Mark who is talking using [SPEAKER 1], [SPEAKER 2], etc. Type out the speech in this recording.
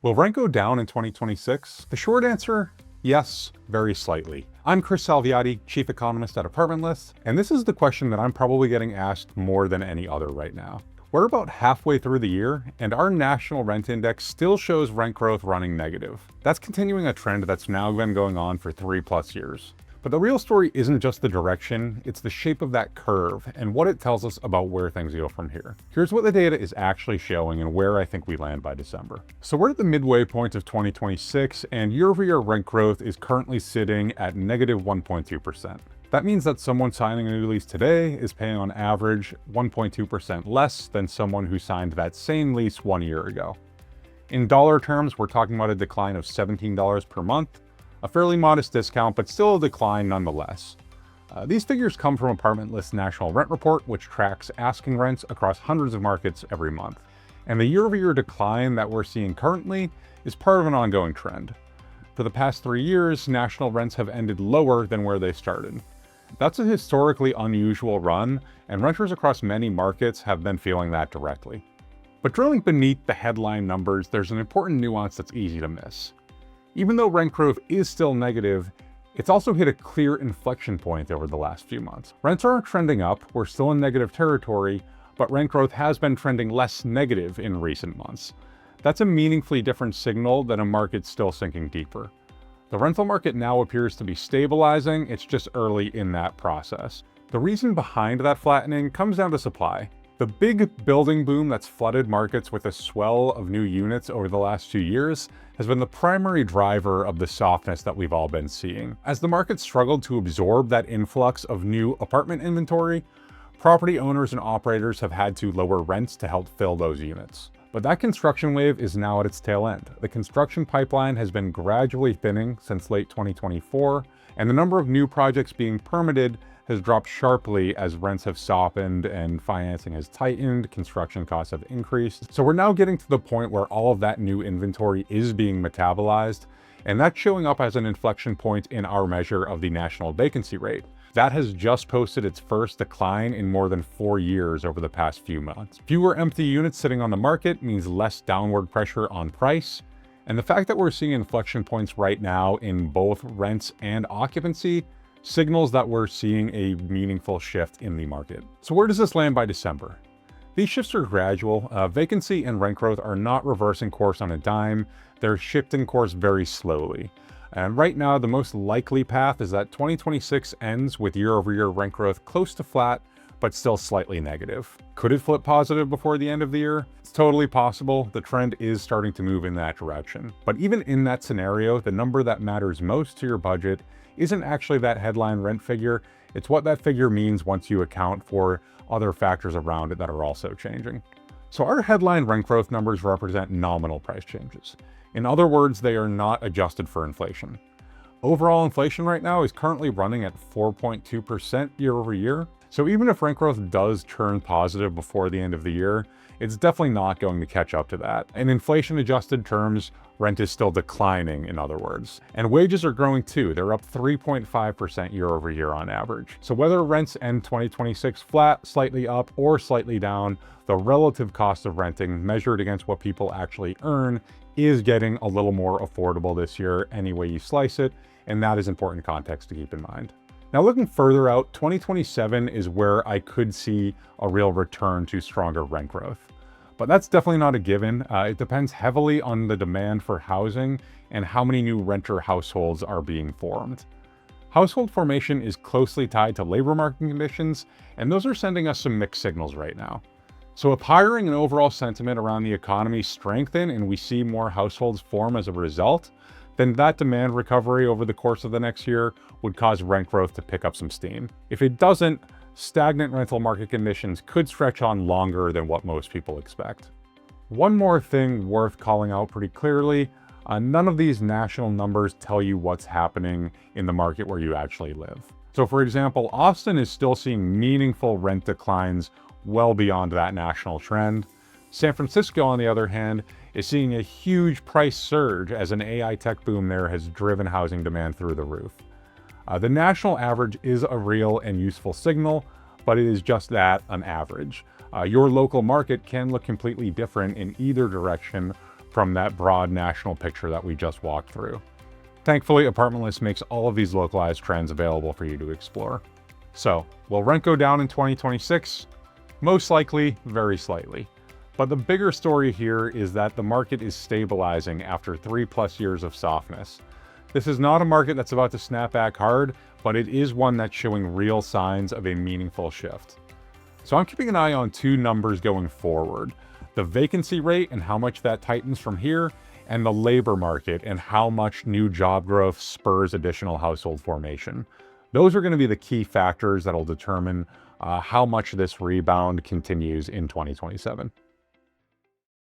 [SPEAKER 1] Will rent go down in 2026? The short answer, yes, very slightly. I'm Chris Salviati, Chief Economist at Apartment List, and this is the question that I'm probably getting asked more than any other right now. We're about halfway through the year, and our national rent index still shows rent growth running negative. That's continuing a trend that's now been going on for 3+ years. But the real story isn't just the direction, it's the shape of that curve and what it tells us about where things go from here. Here's what the data is actually showing and where I think we land by December. So we're at the midway point of 2026, and year-over-year rent growth is currently sitting at negative 1.2%. That means that someone signing a new lease today is paying on average 1.2% less than someone who signed that same lease 1 year ago. In dollar terms, we're talking about a decline of $17 per month, a fairly modest discount, but still a decline nonetheless. These figures come from Apartment List's National Rent Report, which tracks asking rents across hundreds of markets every month. And the year-over-year decline that we're seeing currently is part of an ongoing trend. For the past 3 years, national rents have ended lower than where they started. That's a historically unusual run, and renters across many markets have been feeling that directly. But drilling beneath the headline numbers, there's an important nuance that's easy to miss. Even though rent growth is still negative, it's also hit a clear inflection point over the last few months. Rents aren't trending up, we're still in negative territory, but rent growth has been trending less negative in recent months. That's a meaningfully different signal than a market still sinking deeper. The rental market now appears to be stabilizing, it's just early in that process. The reason behind that flattening comes down to supply. The big building boom that's flooded markets with a swell of new units over the last 2 years has been the primary driver of the softness that we've all been seeing. As the market struggled to absorb that influx of new apartment inventory, property owners and operators have had to lower rents to help fill those units. But that construction wave is now at its tail end. The construction pipeline has been gradually thinning since late 2024, and the number of new projects being permitted has dropped sharply as rents have softened and financing has tightened, construction costs have increased. So we're now getting to the point where all of that new inventory is being metabolized, and that's showing up as an inflection point in our measure of the national vacancy rate. That has just posted its first decline in more than 4 years over the past few months. Fewer empty units sitting on the market means less downward pressure on price, and the fact that we're seeing inflection points right now in both rents and occupancy signals that we're seeing a meaningful shift in the market. So where does this land by December? These shifts are gradual. Vacancy and rent growth are not reversing course on a dime. They're shifting course very slowly. And right now, the most likely path is that 2026 ends with year-over-year rent growth close to flat, but still slightly negative. Could it flip positive before the end of the year? It's totally possible. The trend is starting to move in that direction. But even in that scenario, the number that matters most to your budget isn't actually that headline rent figure. It's what that figure means once you account for other factors around it that are also changing. So our headline rent growth numbers represent nominal price changes. In other words, they are not adjusted for inflation. Overall inflation right now is currently running at 4.2% year over year. So even if rent growth does turn positive before the end of the year, it's definitely not going to catch up to that. In inflation-adjusted terms, rent is still declining, in other words. And wages are growing too. They're up 3.5% year over year on average. So whether rents end 2026 flat, slightly up, or slightly down, the relative cost of renting measured against what people actually earn is getting a little more affordable this year any way you slice it, and that is important context to keep in mind. Now looking further out, 2027 is where I could see a real return to stronger rent growth. But that's definitely not a given. It depends heavily on the demand for housing and how many new renter households are being formed. Household formation is closely tied to labor market conditions, and those are sending us some mixed signals right now. So if hiring and overall sentiment around the economy strengthen and we see more households form as a result, then that demand recovery over the course of the next year would cause rent growth to pick up some steam. If it doesn't, stagnant rental market conditions could stretch on longer than what most people expect. One more thing worth calling out pretty clearly, none of these national numbers tell you what's happening in the market where you actually live. So for example, Austin is still seeing meaningful rent declines well beyond that national trend. San Francisco, on the other hand, is seeing a huge price surge as an AI tech boom there has driven housing demand through the roof. The national average is a real and useful signal, but it is just that, an average. Your local market can look completely different in either direction from that broad national picture that we just walked through. Thankfully, Apartment List makes all of these localized trends available for you to explore. So, will rent go down in 2026? Most likely, very slightly. But the bigger story here is that the market is stabilizing after 3+ years of softness. This is not a market that's about to snap back hard, but it is one that's showing real signs of a meaningful shift. So I'm keeping an eye on two numbers going forward: the vacancy rate and how much that tightens from here, and the labor market and how much new job growth spurs additional household formation. Those are going to be the key factors that'll determine how much this rebound continues in 2027.